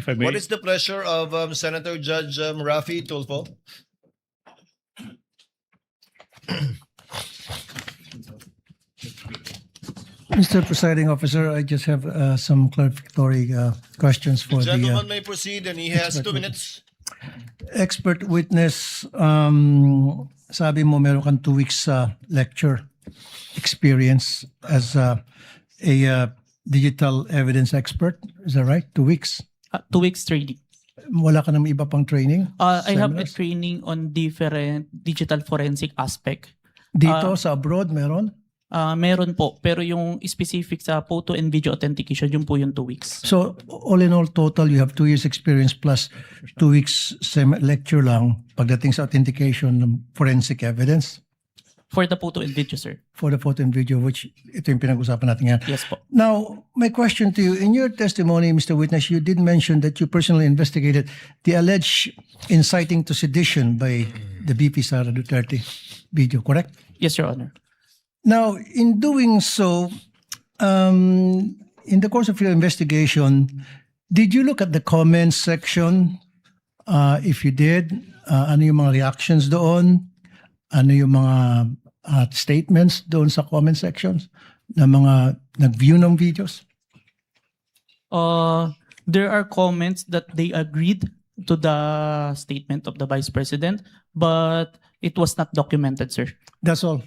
if I may. What is the pleasure of Senator Judge Rafi Tulfo? Mr. Presiding Officer, I just have some clarificatory questions for The the gentleman may proceed and he has 2 minutes. expert witness. Sabi mo meron kang 2 weeks lecture experience as a digital evidence expert. Is that right? 2 weeks? 2 weeks training. Wala ka naman iba pang training? I have a Seminars? training on different digital forensic aspect. Dito sa abroad meron? Meron po, pero yung specific sa photo and video authentication, yun po yung 2 weeks. So all in all total you have 2 years experience plus 2 weeks lecture lang pagdating sa authentication ng forensic evidence For the photo and video, sir. for the photo and video, which ito yung pinag-usapan natin yan. Yes po. Now, my question to you, in your testimony, Mr. Witness, you did mention that you personally investigated the alleged inciting to sedition by the BP Sara Duterte video, correct? Yes, Your Honor. Now, in doing so, in the course of your investigation, did you look at the comments section? If you did, ano yung mga reactions doon? Ano yung mga statements doon sa comment sections ng mga nag-view ng videos? There are comments that they agreed to the statement of the Vice President, but it was not documented, sir. That's all,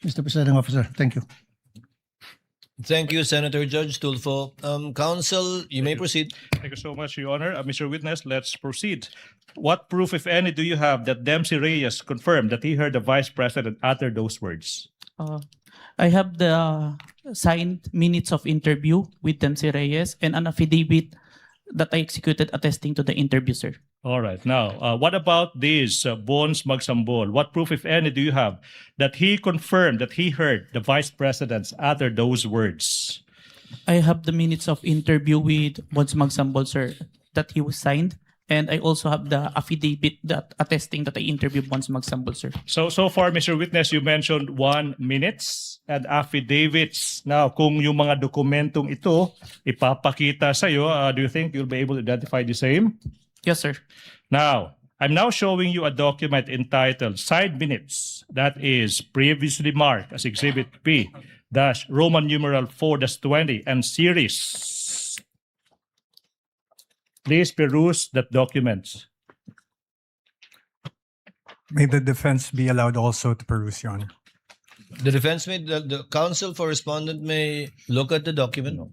Mr. Presiding Officer. Thank you. Thank you, Senator Judge Tulfo. Counsel, you may proceed. Thank you so much, Your Honor. Mr. Witness, let's proceed. What proof, if any, do you have that Dempsey Reyes confirmed that he heard the Vice President utter those words? I have the signed minutes of interview with Dempsey Reyes and an affidavit that I executed attesting to the interview, sir. All right. Now, what about this Bones Magsambol? What proof, if any, do you have that he confirmed that he heard the Vice President's utter those words? I have the minutes of interview with Bongbong Magsambol, sir, that he was signed. And I also have the affidavit that attesting that I interviewed Bongbong Magsambol, sir. So far, Mr. Witness, you mentioned 1 minutes and affidavits. Now, kung yung mga dokumentong ito ipapakita sa'yo, do you think you'll be able to identify the same? Yes, sir. Now, I'm now showing you a document entitled Side Minutes that is previously marked as Exhibit P Roman numeral 4-20 and series. Please peruse that document. May the defense be allowed also to peruse, Your Honor? The defense may, the counsel for respondent may look at the document.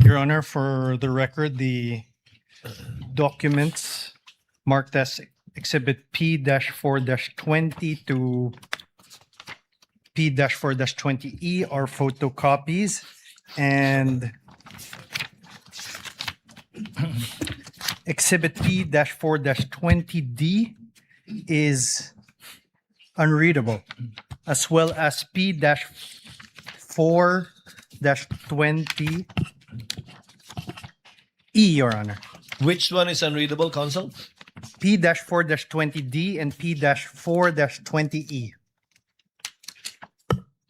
Your Honor, for the record, the documents marked as Exhibit P-4-20 to P-4-20E are photocopies, and Exhibit P-4-20D is unreadable, as well as P-4-20E, Your Honor. Which one is unreadable, counsel? P-4-20D and P-4-20E.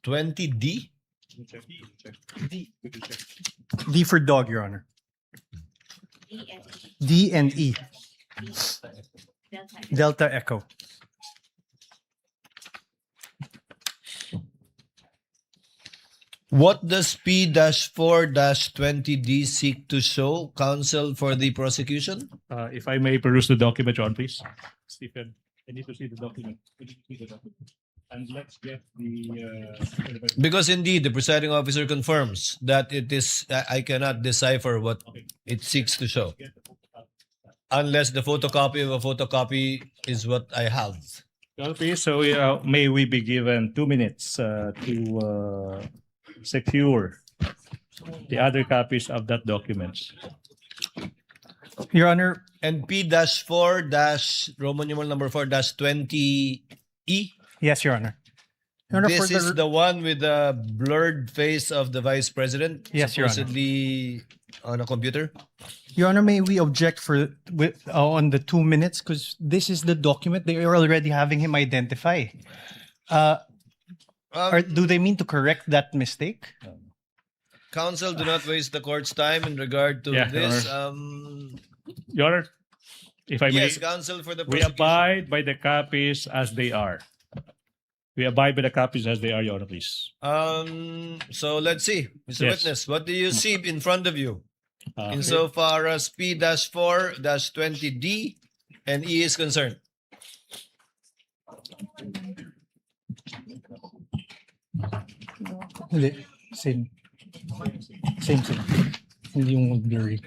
20D? D for dog, Your Honor. D and E. Delta Echo. What does P-4-20D seek to show, counsel for the prosecution? If I may peruse the document, John, please. Stephen. I need to see the document. I need to see the document. And let's get the. Because indeed, the presiding officer confirms that it is, I cannot decipher what it seeks to show. Unless the photocopy of a photocopy is what I have. Okay, so may we be given 2 minutes to secure the other copies of that document. Your Honor, And P-4 Roman numeral 4-20E. yes, Your Honor. Your Honor, This is the one with the blurred face of the Vice President, Yes, Your Honor. supposedly on a computer. Your Honor, may we object on the 2 minutes because this is the document they are already having him identify. Or do they mean to correct that mistake? Counsel, do not waste the court's time in regard to Yeah, this. Your Honor, if I may, Yes, counsel for the we prosecution. abide by the copies as they are. We abide by the copies as they are, Your Honor, please. So let's see, Mr. Yes. Witness, what do you see in front of you Okay. insofar as P-4-20D and E is concerned? Hindi. Same. Same. Hindi yung blurry.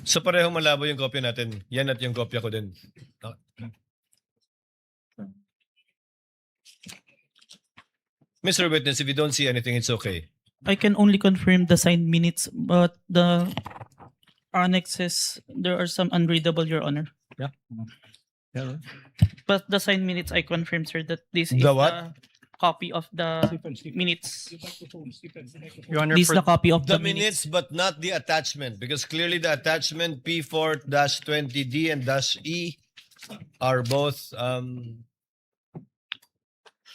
So pareho malabo yung kopya natin. Yan at yung kopya ko din. Mr. Witness, if you don't see anything, it's okay. I can only confirm the signed minutes, but the annexes, there are some unreadable, Your Honor. Yeah. But the signed minutes, I confirm, sir, that this is The what? the copy of the minutes. Your Honor, This is for the copy of The the minutes, but not the attachment, because clearly the attachment P-4-20D and -E are both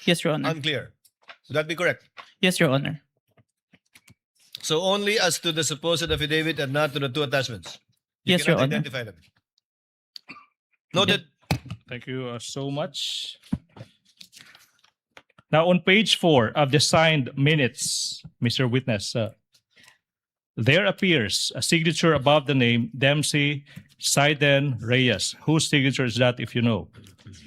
Yes, Your Honor. unclear. Would that be correct? Yes, Your Honor. So only as to the supposed affidavit and not to the two attachments. You Yes, Your cannot Honor. identify them. Noted. Thank you so much. Now, on page 4 of the signed minutes, Mr. Witness, there appears a signature above the name Dempsey Saiden Reyes. Whose signature is that, if you know?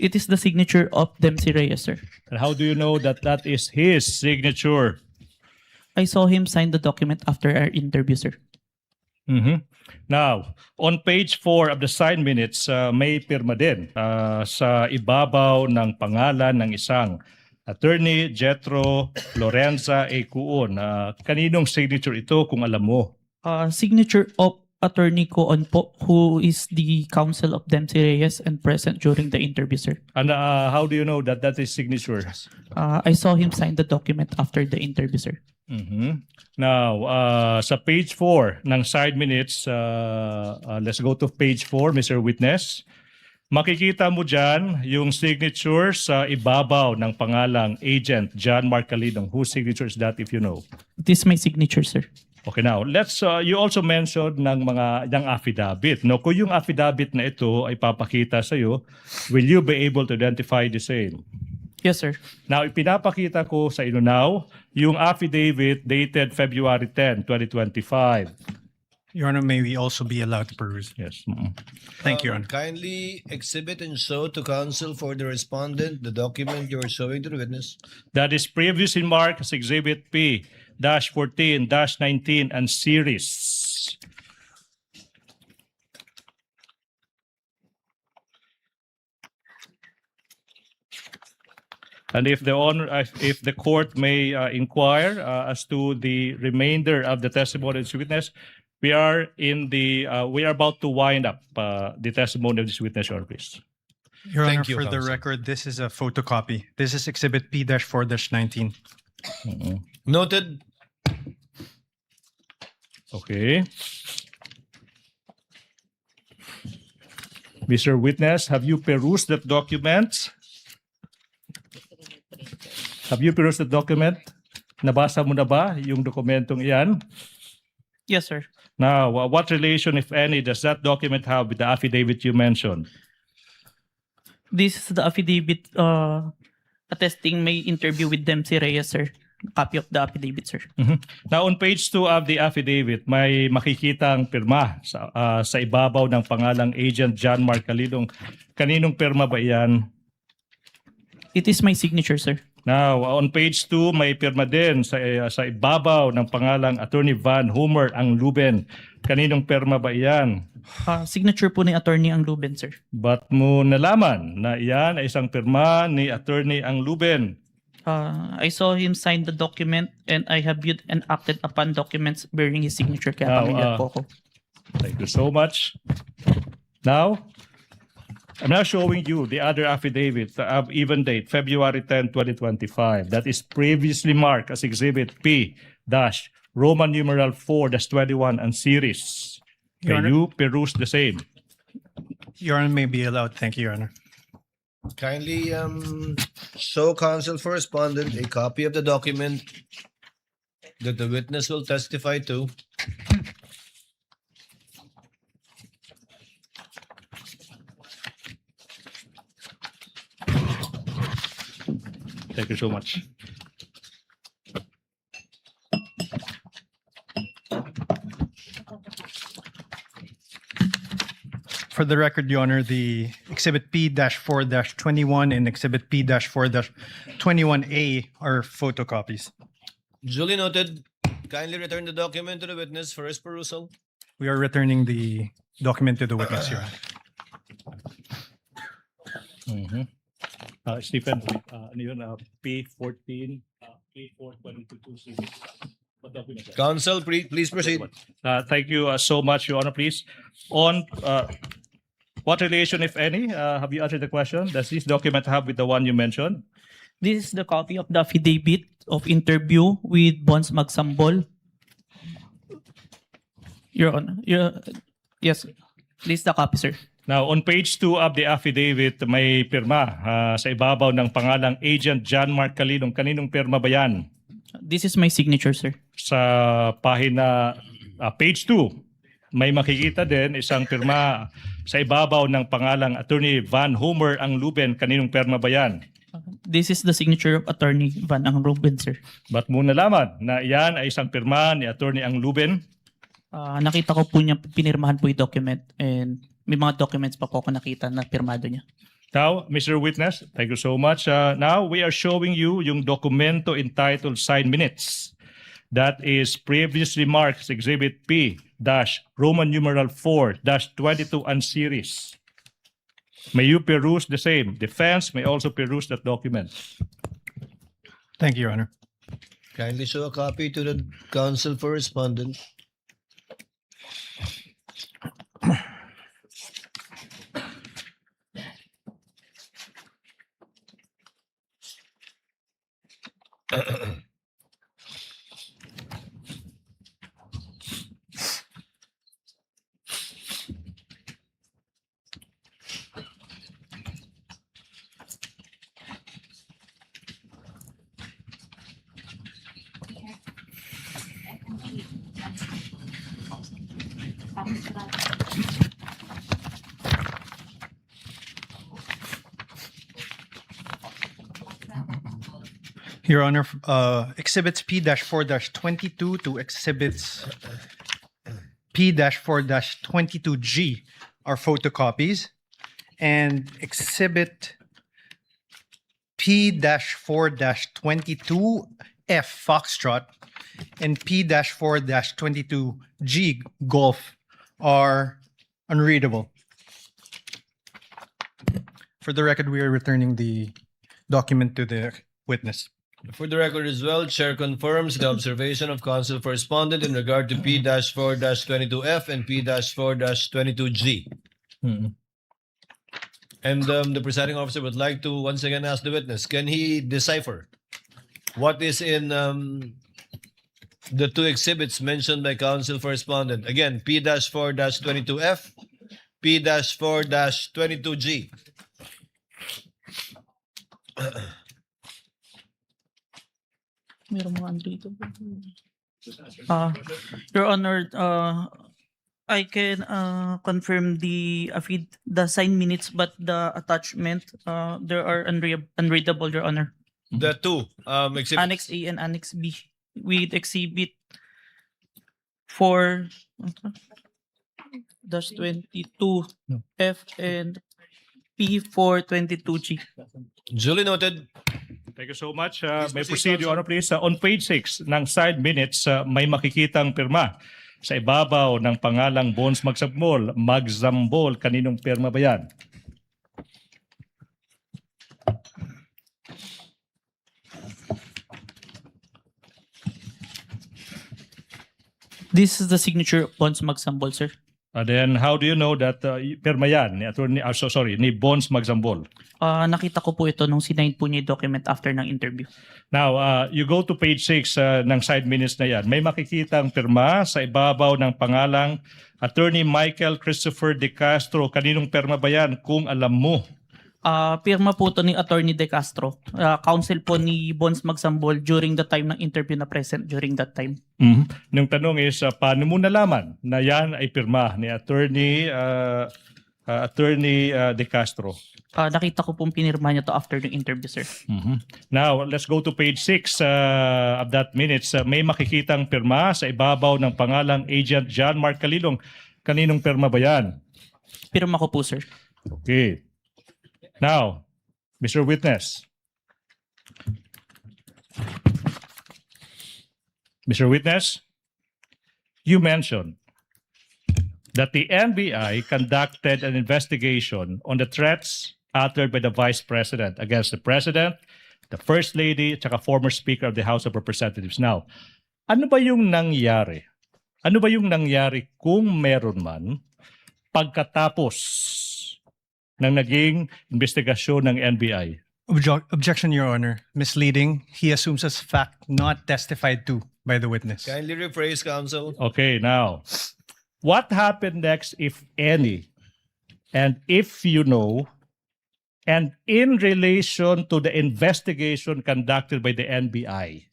It is the signature of Dempsey Reyes, sir. And how do you know that that is his signature? I saw him sign the document after our interview, sir. Mhm. Now, on page 4 of the signed minutes, may pirma din sa ibabaw ng pangalan ng isang Attorney Jetro Lorenza A. Cuon. Kaninong signature ito kung alam mo? Signature of Attorney Coon po, who is the counsel of Dempsey Reyes and present during the interview, sir. And how do you know that that is signature? I saw him sign the document after the interview, sir. Mhm. Now, sa page 4 ng side minutes, let's go to page 4, Mr. Witness. Makikita mo dyan yung signature sa ibabaw ng pangalang Agent John Marcalidong. Whose signature is that, if you know? This is my signature, sir. Okay, now, let's, you also mentioned ng affidavit. No? Kung yung affidavit na ito ay papakita sa'yo, will you be able to identify the same? Yes, sir. Now, ipinapakita ko sa inyo now yung affidavit dated February 10, 2025. Your Honor, may we also be allowed to peruse? Yes. Thank you, Your Honor. Kindly exhibit and show to counsel for the respondent the document you are showing to the witness. That is previously marked as Exhibit P-14-19 and series. And if the court may inquire as to the remainder of the testimony of this witness, we are about to wind up the testimony of this witness, Your Honor, please. Your Honor, Thank you, for the counsel. record, this is a photocopy. This is Exhibit P-4-19. Noted. Okay. Mr. Witness, have you perused that document? Have you perused the document? Nabasa mo na ba yung dokumentong iyan? Yes, sir. Now, what relation, if any, does that document have with the affidavit you mentioned? This is the affidavit attesting my interview with Dempsey Reyes, sir. Copy of the affidavit, sir. Now, on page 2 of the affidavit, may makikitang pirma sa ibabaw ng pangalang Agent John Mark Calidong. Kaninong pirma ba yan? It is my signature, sir. Now, on page 2, may pirma din sa ibabaw ng pangalang Attorney Van Homer ang Luben. Kaninong pirma ba yan? Signature po ni Attorney ang Luben, sir. Ba't mo nalaman na iyan ay isang pirma ni Attorney ang Luben? I saw him sign the document and I have viewed and acted upon documents bearing his signature. Kaya Now, pamilyar po ako. Thank you so much. Now, I'm now showing you the other affidavit of even date, February 10, 2025. That is previously marked as Exhibit P dash Roman numeral 4-21 and series. Your Can Honor. you peruse the same? Your Honor may be allowed. Thank you, Your Honor. Kindly show counsel for respondent a copy of the document that the witness will testify to. Thank you so much. For the record, Your Honor, the Exhibit P-4-21 and Exhibit P-4-21A are photocopies. Duly noted. Kindly return the document to the witness for his perusal. We are returning the document to the witness, Your Honor. Stephen, ano yun? P14, P422 series. What document is that? Counsel, please proceed. Thank you so much, Your Honor. Please, on what relation, if any, have you answered the question? Does this document have with the one you mentioned? This is the copy of the affidavit of interview with Bonds Magsambol. Your Honor. Yes, this is the copy, sir. Now, on page 2 of the affidavit, may pirma sa ibabaw ng pangalang Agent John Mark Calidong. Kaninong pirma ba yan? This is my signature, sir. Sa pahina, page 2, may makikita din isang pirma sa ibabaw ng pangalang Attorney Van Homer ang Luben. Kaninong pirma ba yan? This is the signature of Attorney Van ang Ruben, sir. Ba't mo nalaman na iyan ay isang pirma ni Attorney ang Luben? Nakita ko po niya, pinirmahan po yung document and may mga documents pa po ako nakita na pirmado niya. Now, Mr. Witness, thank you so much. Now, we are showing you yung dokumento entitled Signed Minutes. That is previously marked as Exhibit P dash Roman numeral 4-22 and series. May you peruse the same. Defense may also peruse that document. Thank you, Your Honor. Kindly show a copy to the counsel for respondent. Your Honor, Exhibits P-4-22 to Exhibits P-4-22G are photocopies, and Exhibit P-4-22F Foxtrot and P-4-22G Golf are unreadable. For the record, we are returning the document to the witness. For the record as well, Chair confirms the observation of counsel for respondent in regard to P-4-22F and P-4-22G. And the presiding officer would like to once again ask the witness, can he decipher what is in the two exhibits mentioned by counsel for respondent? Again, P-4-22F, P-4-22G. Meron mga andito. Your Honor, I can confirm the the signed minutes, but the attachment there are unreadable, Your Honor. The two exhibits. Annex A and Annex B with exhibit 4 dash 22 F and P422G. Duly noted. Thank you so much. Please May proceed, proceed, Your Honor, please. On page 6 ng side minutes, may makikitang pirma sa ibabaw ng pangalang Bonds Magzambol. Kaninong pirma ba yan? This is the signature of Bonds Magsambol, sir. And then, how do you know that pirma yan ni Bonds Magzambol? Nakita ko po ito nung sinign po niya yung document after ng interview. Now, you go to page 6 ng side minutes na yan. May makikitang pirma sa ibabaw ng pangalang Attorney Michael Christopher De Castro. Kaninong pirma ba yan kung alam mo? Pirma po ito ni Attorney De Castro. Counsel po ni Bonds Magsambol during the time ng interview na present during that time. Yung tanong is, paano mo nalaman na yan ay pirma ni Attorney De Castro? Nakita ko pong pinirma niya to after the interview, sir. Now, let's go to page 6 of that minutes. May makikitang pirma sa ibabaw ng pangalang Agent John Mark Calilong. Kaninong pirma ba yan? Pirma ko po, sir. Okay. Now, Mr. Witness. Mr. Witness, you mentioned that the NBI conducted an investigation on the threats uttered by the Vice President against the President, the First Lady, at saka former Speaker of the House of Representatives. Now, ano ba yung nangyari? Ano ba yung nangyari kung meron man pagkatapos ng naging investigasyon ng NBI? Objection, Your Honor. Misleading. He assumes as fact not testified to by the witness. Kindly rephrase, counsel. Okay, now, what happened next, if any, and if you know, and in relation to the investigation conducted by the NBI,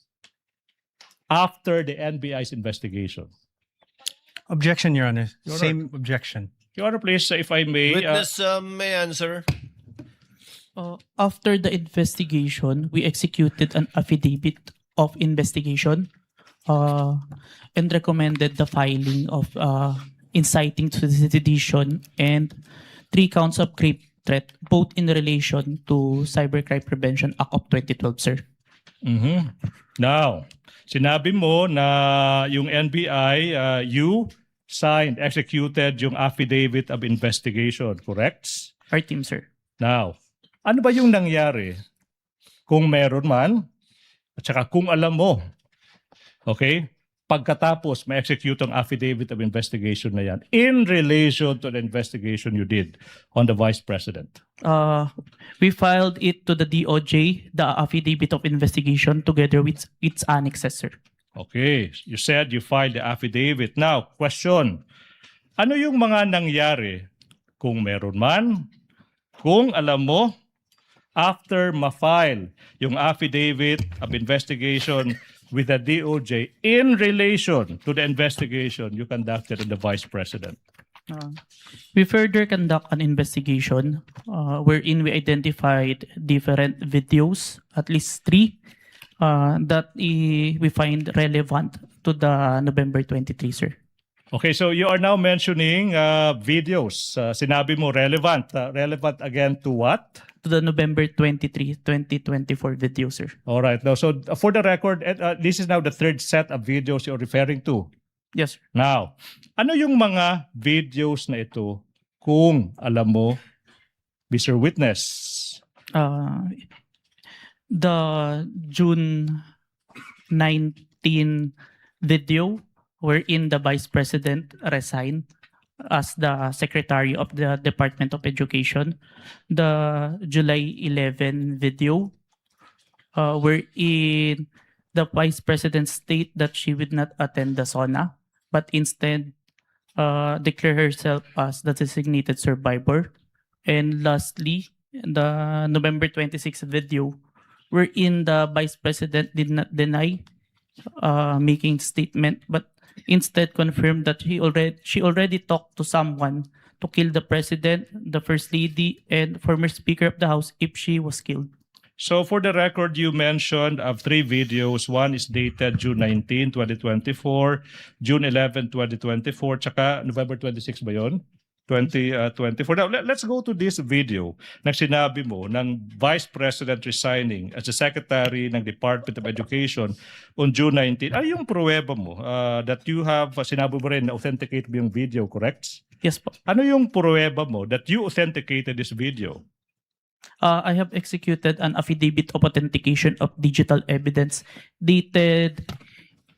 after the NBI's investigation? Objection, Your Honor. Your Same objection. Your Honor, please, if I may. Witness may answer. After the investigation, we executed an affidavit of investigation and recommended the filing of inciting to sedition and 3 counts of grave threat, both in relation to Cybercrime Prevention Act of 2012, sir. Now, sinabi mo na yung NBI, you signed, executed yung affidavit of investigation, correct? Our team, sir. Now, ano ba yung nangyari kung meron man at saka kung alam mo, okay, pagkatapos ma-execute ang affidavit of investigation na yan in relation to the investigation you did on the Vice President? We filed it to the DOJ, the affidavit of investigation, together with its annexes, sir. Okay, you said you filed the affidavit. Now, question, ano yung mga nangyari kung meron man, kung alam mo, after ma-file yung affidavit of investigation with the DOJ in relation to the investigation you conducted on the Vice President? We further conduct an investigation wherein we identified different videos, at least 3, that we find relevant to the November 23, sir. Okay, so you are now mentioning videos. Sinabi mo relevant. Relevant again to what? To the November 23, 2024 video, sir. All right. Now, so for the record, this is now the 3rd set of videos you're referring to. Yes, sir. Now, ano yung mga videos na ito kung alam mo, Mr. Witness? The June 19 video wherein the Vice President resigned as the Secretary of the Department of Education. The July 11 video wherein the Vice President state that she would not attend the SONA, but instead declare herself as the designated survivor. And lastly, the November 26 video wherein the Vice President did not deny making statement, but instead confirmed that she already talked to someone to kill the president, the first lady, and former speaker of the house if she was killed. So for the record, you mentioned of 3 videos. One is dated June 19, 2024, June 11, 2024, tsaka November 26 ba yun? 2024. Now, let's go to this video na sinabi mo ng Vice President resigning as the Secretary ng Department of Education on June 19. Ay, yung pruweba mo that you have, sinabi mo rin na authenticate mo yung video, correct? Yes po. Ano yung pruweba mo that you authenticated this video? I have executed an affidavit of authentication of digital evidence dated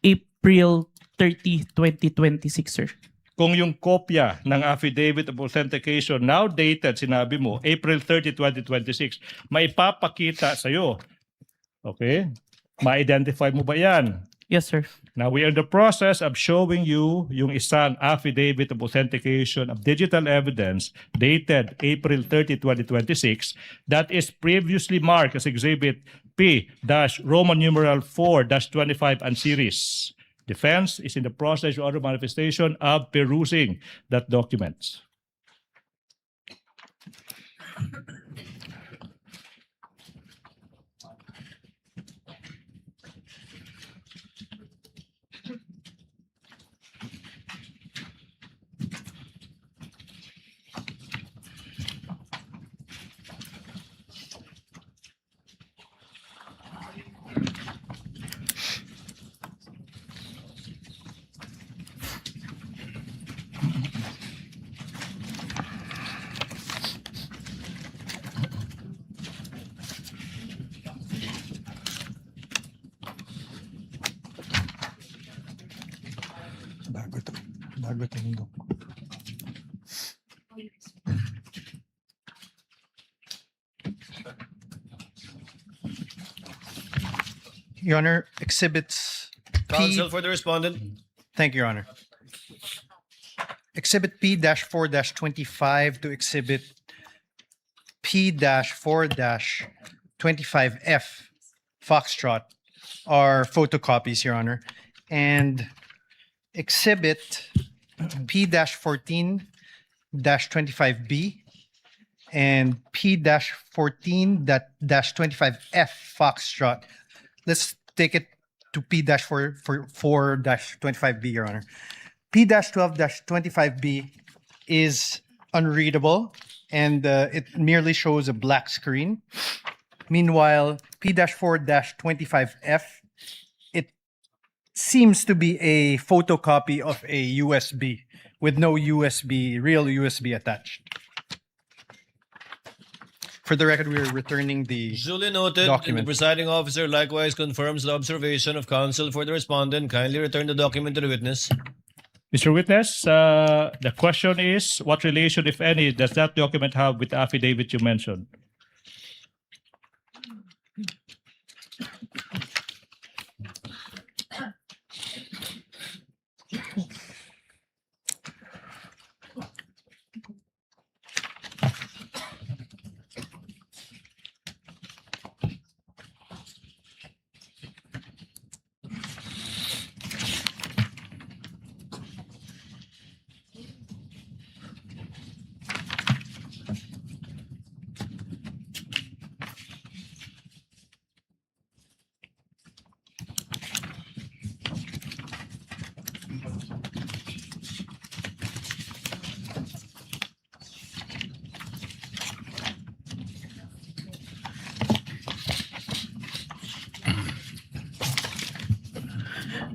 April 30, 2026, sir. Kung yung kopya ng affidavit of authentication now dated, sinabi mo, April 30, 2026, maipapakita sa'yo. Okay? Ma-identify mo ba yan? Yes, sir. Now, we are in the process of showing you yung isang affidavit of authentication of digital evidence dated April 30, 2026 that is previously marked as Exhibit P-Roman numeral 4-25 and series. Defense is in the process of other manifestation of perusing that document. Bago to mundo. Your Honor, exhibits P. Counsel for the respondent. Thank you, Your Honor. Exhibit P-4-25 to Exhibit P-4-25F Foxtrot are photocopies, Your Honor. And Exhibit P-14-25B and P-14-25F Foxtrot. Let's take it to P-4-25B, Your Honor. P-12-25B is unreadable and it merely shows a black screen. Meanwhile, P-4-25F, it seems to be a photocopy of a USB with no real USB attached. For the record, we are returning the Duly noted. document. The presiding officer likewise confirms the observation of counsel for the respondent. Kindly return the document to the witness. Mr. Witness, the question is, what relation, if any, does that document have with the affidavit you mentioned?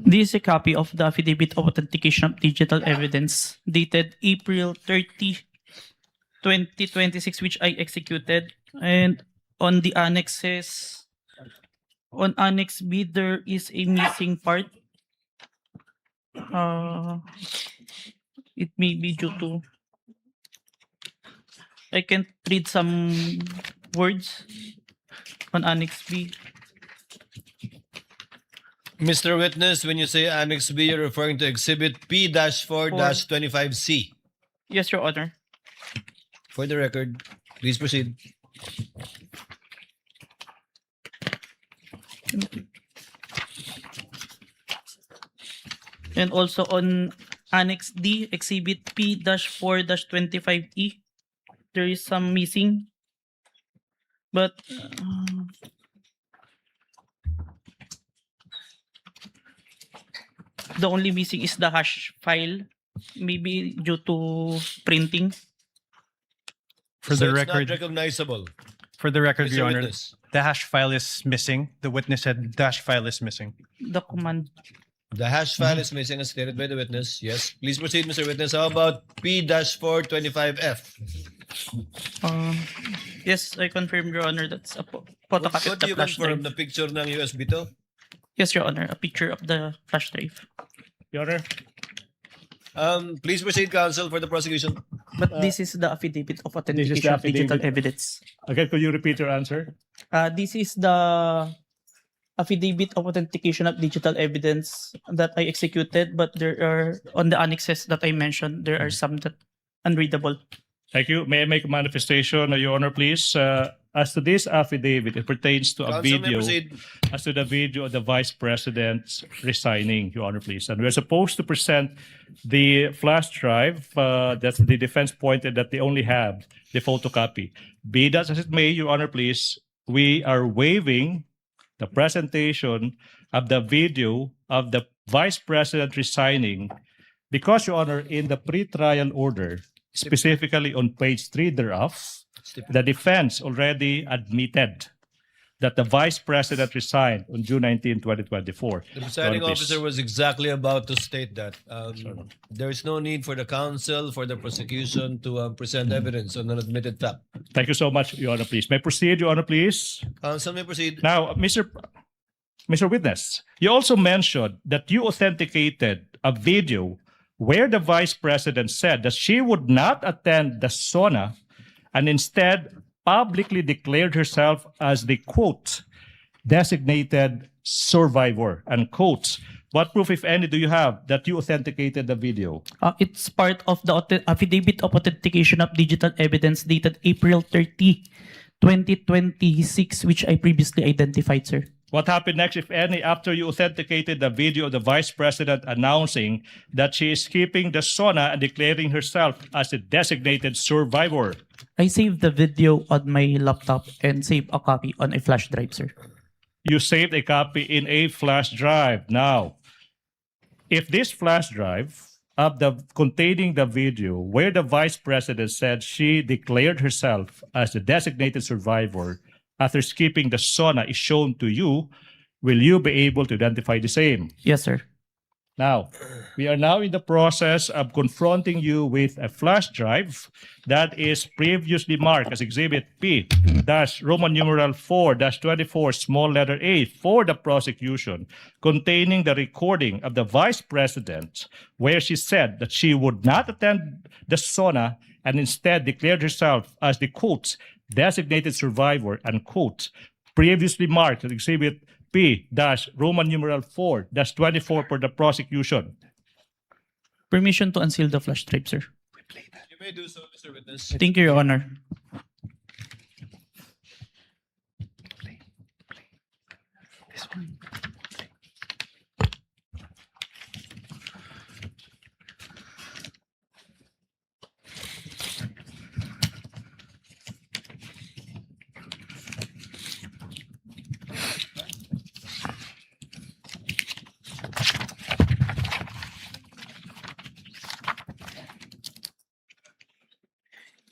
This is a copy of the affidavit of authentication of digital evidence dated April 30, 2026, which I executed. And on the annexes, on Annex B, there is a missing part. It may be due to, I can't read some words on Annex B. Mr. Witness, when you say Annex B, you're referring to Exhibit P-4-25C. Yes, Your Honor. For the record, please proceed. And also on Annex D, Exhibit P-4-25E, there is some missing. But the only missing is the hash file, maybe due to printing. For So the it's record, not recognizable. for the record, Mr. Your Honor, Witness. the hash file is missing. The witness said the hash file is missing. The command. The hash file is missing as stated by the witness. Yes. Please proceed, Mr. Witness. How about P-425F? Yes, I confirm, Your Honor, that's a What photocopy of do the you flash confirm? drive. The picture ng USB to? Yes, Your Honor, a picture of the flash drive. Your Honor. Please proceed, counsel, for the prosecution. But this is the affidavit of This authentication is the of digital affidavit. evidence. Again, could you repeat your answer? This is the affidavit of authentication of digital evidence that I executed, but there are, on the annexes that I mentioned, there are some that unreadable. Thank you. May I make a manifestation, Your Honor, please? As to this affidavit, it pertains to a Counsel may video. proceed. As to the video of the Vice President resigning, Your Honor, please. And we're supposed to present the flash drive that the defense pointed that they only have the photocopy. Be that as it may, Your Honor, please, we are waiving the presentation of the video of the Vice President resigning because, Your Honor, in the pre-trial order, specifically on page 3 thereof, the defense already admitted that the Vice President resigned on June 19, 2024. The presiding Your Honor, officer please. was exactly about to state that. There is no need for the counsel, for the prosecution to present evidence on an admitted fact. Thank you so much, Your Honor, please. May I proceed, Your Honor, please? Counsel may proceed. Now, Mr. Witness, you also mentioned that you authenticated a video where the Vice President said that she would not attend the SONA and instead publicly declared herself as the, quote, designated survivor, unquote. What proof, if any, do you have that you authenticated the video? It's part of the affidavit of authentication of digital evidence dated April 30, 2026, which I previously identified, sir. What happened next, if any, after you authenticated the video of the Vice President announcing that she is keeping the SONA and declaring herself as a designated survivor? I saved the video on my laptop and saved a copy on a flash drive, sir. You saved a copy in a flash drive. Now, if this flash drive of the containing the video where the Vice President said she declared herself as the designated survivor after skipping the SONA is shown to you, will you be able to identify the same? Yes, sir. Now, we are now in the process of confronting you with a flash drive that is previously marked as Exhibit P-Roman numeral 4-24 small letter A for the prosecution, containing the recording of the Vice President where she said that she would not attend the SONA and instead declared herself as the, quote, designated survivor, unquote, previously marked as Exhibit P-Roman numeral 4-24 for the prosecution. Permission to unseal the flash drive, sir. You may do so, Mr. Witness. Thank you, Your Honor.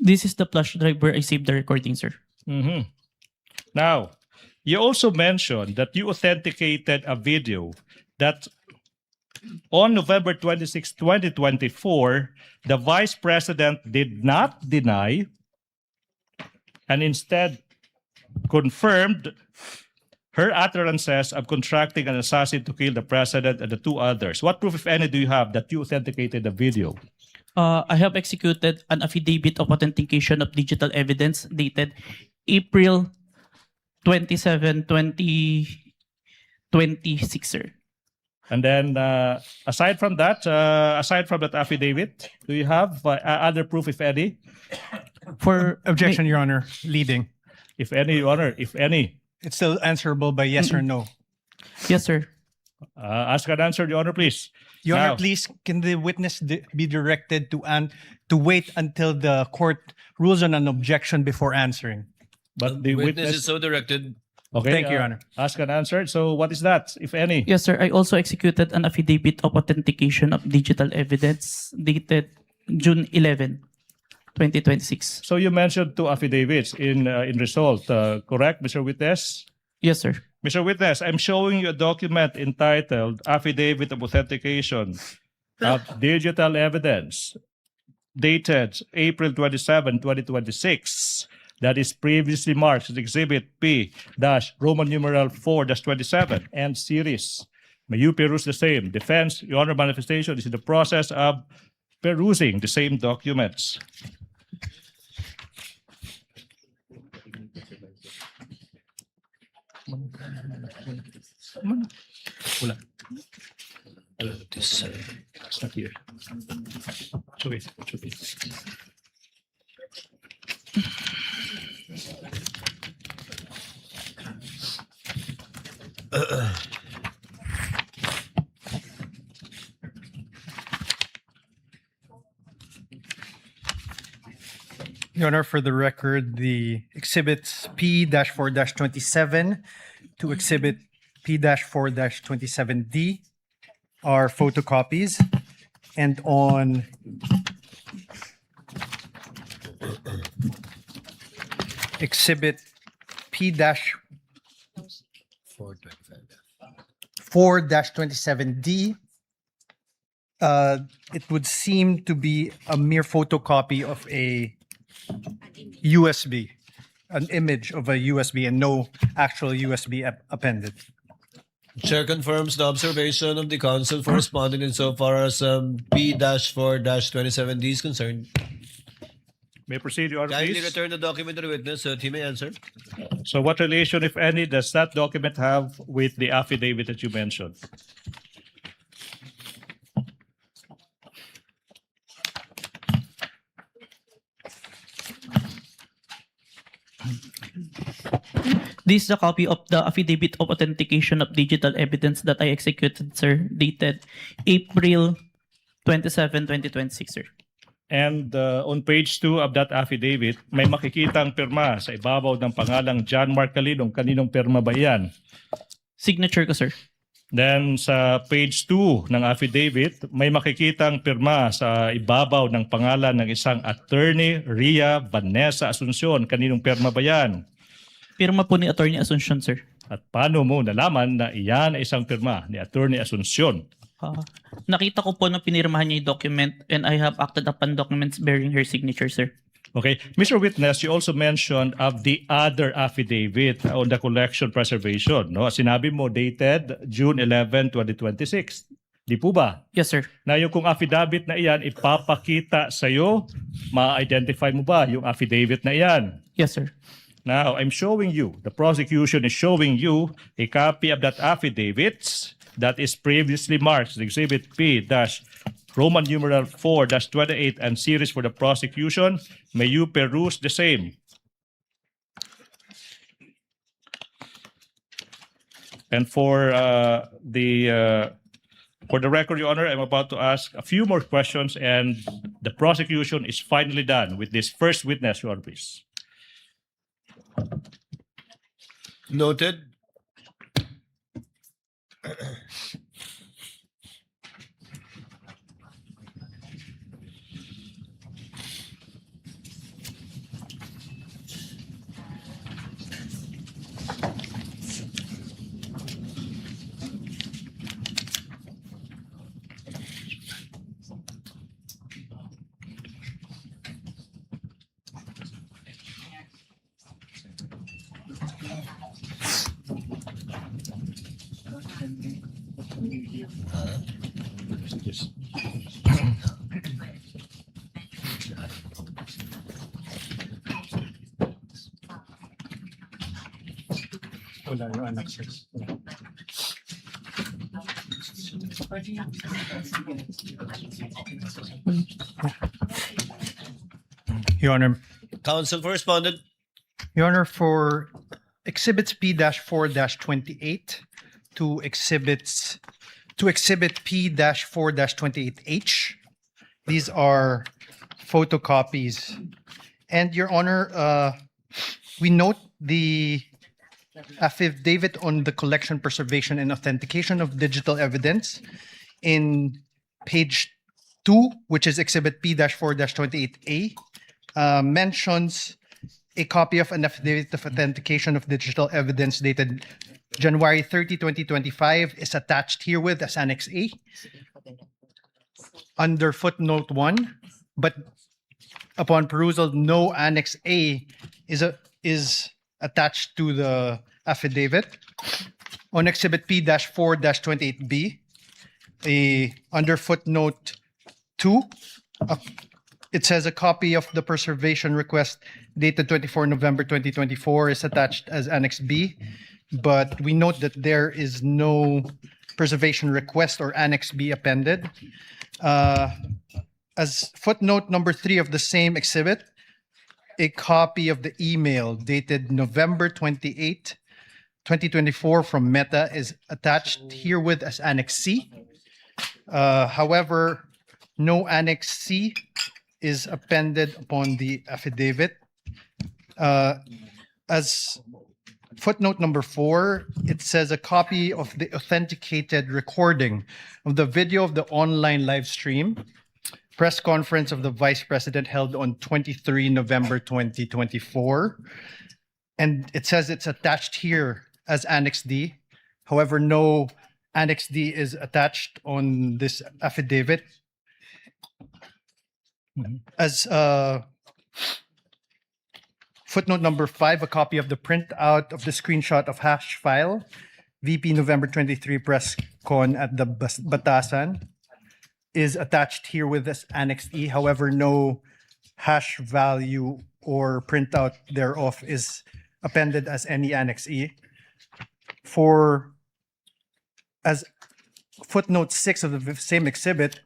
This is the flash drive where I saved the recording, sir. Mhm. Now, you also mentioned that you authenticated a video that on November 26, 2024, the Vice President did not deny and instead confirmed her utterances of contracting an assassin to kill the President and the two others. What proof, if any, do you have that you authenticated the video? I have executed an affidavit of authentication of digital evidence dated April 27, 2026, sir. And then, aside from that affidavit, do you have other proof, if any? For objection, Your Honor, leading. If any, Your Honor, if any. It's still answerable by yes or no. Yes, sir. Ask and answer, Your Honor, please. Your Now- Honor, please, can the witness be directed to wait until the court rules on an objection before answering? But the Witness witness, is so directed. okay, Thank you, Your Honor. ask and answer. So what is that, if any? Yes, sir. I also executed an affidavit of authentication of digital evidence dated June 11, 2026. So you mentioned two affidavits in result, correct, Mr. Witness? Yes, sir. Mr. Witness, I'm showing you a document entitled Affidavit of Authentication of Digital Evidence, dated April 27, 2026. That is previously marked as Exhibit P-Roman numeral 4-27 and series. May you peruse the same. Defense, Your Honor, manifestation is in the process of perusing the same documents. It's not here. Show it. Show it. Your Honor, for the record, the exhibits P-4-27 to exhibit P-4-27D are photocopies. And on exhibit P-4-27D, it would seem to be a mere photocopy of a USB, an image of a USB and no actual USB appended. Chair confirms the observation of the counsel for responding insofar as P-4-27D is concerned. May I proceed, Your Honor, Kindly please? return the document to the witness so that he may answer. So what relation, if any, does that document have with the affidavit that you mentioned? This is a copy of the affidavit of authentication of digital evidence that I executed, sir, dated April 27, 2026, sir. And on page 2 of that affidavit, may makikitang pirma sa ibabaw ng pangalang John Mark Calinong. Kaninong pirma ba yan? Signature ko, sir. Then sa page 2 ng affidavit, may makikitang pirma sa ibabaw ng pangalan ng isang attorney, Ria Vanessa Asuncion. Kaninong pirma ba yan? Pirma po ni Attorney Asuncion, sir. At paano mo nalaman na iyan ay isang pirma ni Attorney Asuncion? Nakita ko po na pinirmahan niya yung document and I have acted upon documents bearing her signature, sir. Okay. Mr. Witness, you also mentioned of the other affidavit on the collection preservation. No? Sinabi mo dated June 11, 2026. Di po ba? Yes, sir. Na yung kung affidavit na iyan, ipapakita sa'yo, ma-identify mo ba yung affidavit na iyan? Yes, sir. Now, I'm showing you, the prosecution is showing you a copy of that affidavit that is previously marked as Exhibit P-Roman numeral 4-28 and series for the prosecution. May you peruse the same. And for the record, Your Honor, I'm about to ask a few more questions and the prosecution is finally done with this first witness, Your Honor, please. Noted. Wala yung annexes. Your Honor, Counsel for respondent. Your Honor, for exhibits P-4-28 to exhibits to Exhibit P-4-28H. These are photocopies. And Your Honor, we note the affidavit on the collection, preservation, and authentication of digital evidence in page 2, which is Exhibit P-4-28A, mentions a copy of an affidavit of authentication of digital evidence dated January 30, 2025 is attached herewith as Annex A under footnote 1, but upon perusal, no Annex A is attached to the affidavit. On Exhibit P-4-28B, under footnote 2, it says a copy of the preservation request dated 24 November 2024 is attached as Annex B, but we note that there is no preservation request or Annex B appended. As footnote number 3 of the same exhibit, a copy of the email dated November 28, 2024 from Meta is attached herewith as Annex C. However, no Annex C is appended upon the affidavit. As footnote number 4, it says a copy of the authenticated recording of the video of the online live stream press conference of the Vice President held on 23 November 2024. And it says it's attached here as Annex D. However, no Annex D is attached on this affidavit. As footnote number 5, a copy of the printout of the screenshot of hash file, VP November 23 press con at the Batasan, is attached herewith as Annex E. However, no hash value or printout thereof is appended as any Annex E. As footnote 6 of the same exhibit,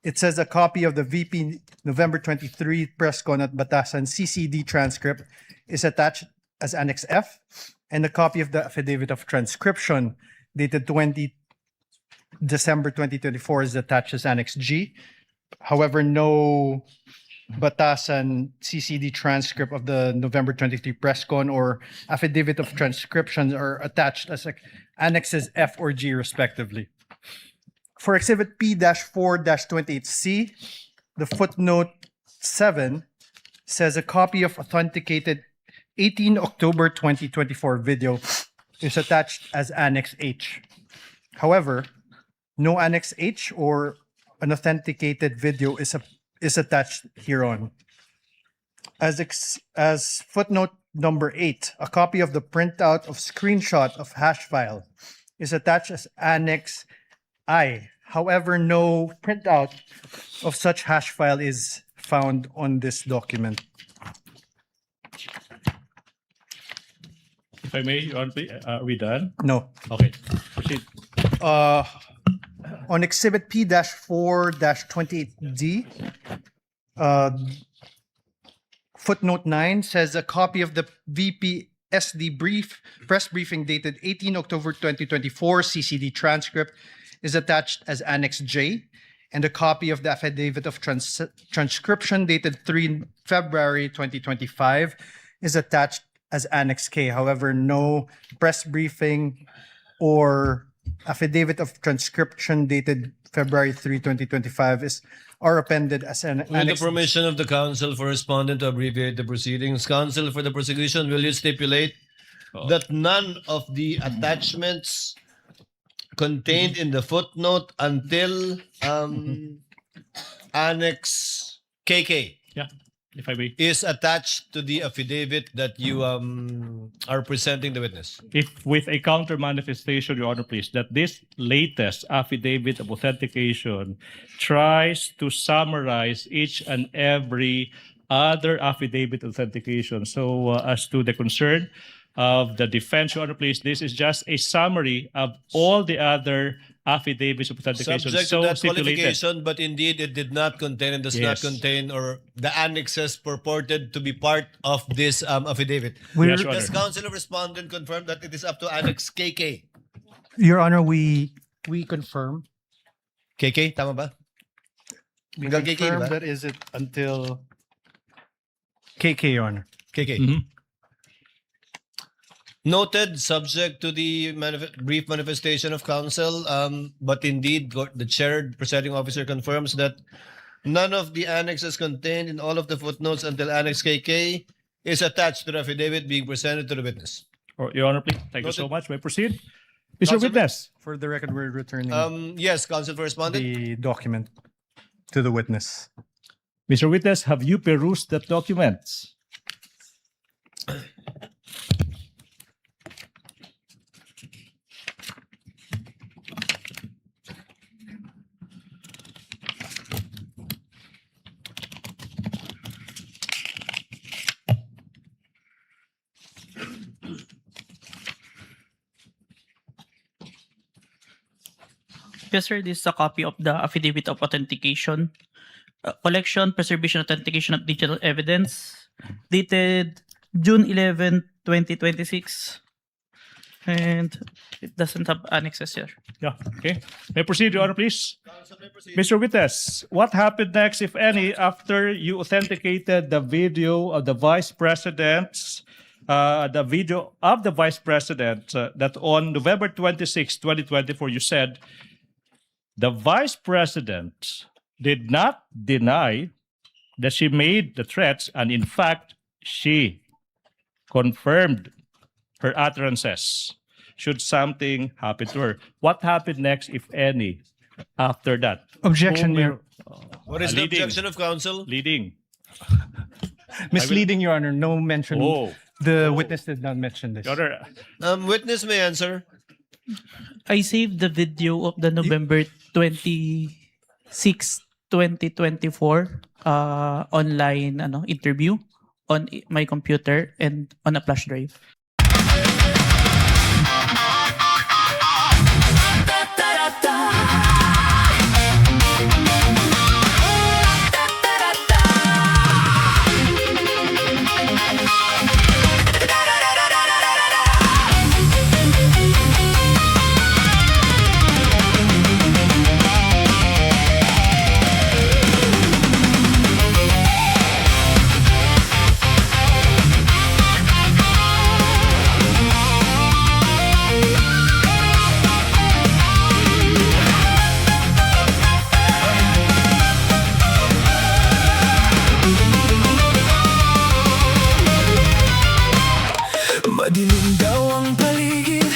it says a copy of the VP November 23 press con at Batasan CCD transcript is attached as Annex F, and a copy of the affidavit of transcription dated 20 December 2024 is attached as Annex G. However, no Batasan CCD transcript of the November 23 press con or affidavit of transcription are attached as Annexes F or G respectively. For Exhibit P-4-28C, the footnote 7 says a copy of authenticated 18 October 2024 video is attached as Annex H. However, no Annex H or an authenticated video is attached hereon. As footnote number 8, a copy of the printout of screenshot of hash file is attached as Annex I. However, no printout of such hash file is found on this document. If I may, Your Honor, please, are we done? No. Okay, proceed. On Exhibit P-4-28D, footnote 9 says a copy of the VP SD press briefing dated 18 October 2024 CCD transcript is attached as Annex J, and a copy of the affidavit of transcription dated 3 February 2025 is attached as Annex K. However, no press briefing or affidavit of transcription dated February 3, 2025 are appended as an With the Annex. permission of the counsel for respondent to abbreviate the proceedings, counsel for the prosecution, will you stipulate that none of the attachments contained in the footnote until Annex KK Yeah, if I may. is attached to the affidavit that you are presenting the witness? If with a counter manifestation, Your Honor, please, that this latest affidavit of authentication tries to summarize each and every other affidavit authentication. So as to the concern of the defense, Your Honor, please, this is just a summary of all the other affidavits of authentication. Subject So to that stipulated. qualification, but indeed it did not contain and does not Yes. contain or the annexes purported to be part of this affidavit. Yes, Your Does Honor. counsel of respondent confirm that it is up to Annex KK? Your Honor, we we confirm. KK, tama ba? We Hanggang KK, confirm diba? that is it until KK, Your Honor. KK. Mhm. Noted, subject to the brief manifestation of counsel, but indeed, the chaired presiding officer confirms that none of the annexes contained in all of the footnotes until Annex KK is attached to the affidavit being presented to the witness. Your Honor, please. Thank you so Noted. much. May I proceed? Mr. Counsel, Witness. For the record, we're returning Yes, counsel for respondent. the document to the witness. Mr. Witness, have you perused that document? Yes, sir. This is a copy of the affidavit of authentication, collection, preservation, authentication of digital evidence, dated June 11, 2026, and it doesn't have annexes here. Yeah, okay. May I proceed, Your Honor, please? Mr. Witness, what happened next, if any, after you authenticated the video of the Vice President's the video of the Vice President that on November 26, 2024, you said the Vice President did not deny that she made the threats, and in fact, she confirmed her utterances should something happen to her. What happened next, if any, after that? Objection, Whom- What is the leading. objection of counsel? Leading. Misleading, Your Honor. No mention. Oh, The witness did not mention this. Your Honor, Witness may answer. I saved the video of the November 26, 2024 online interview on my computer and on a flash drive. Madilim daw ang paligid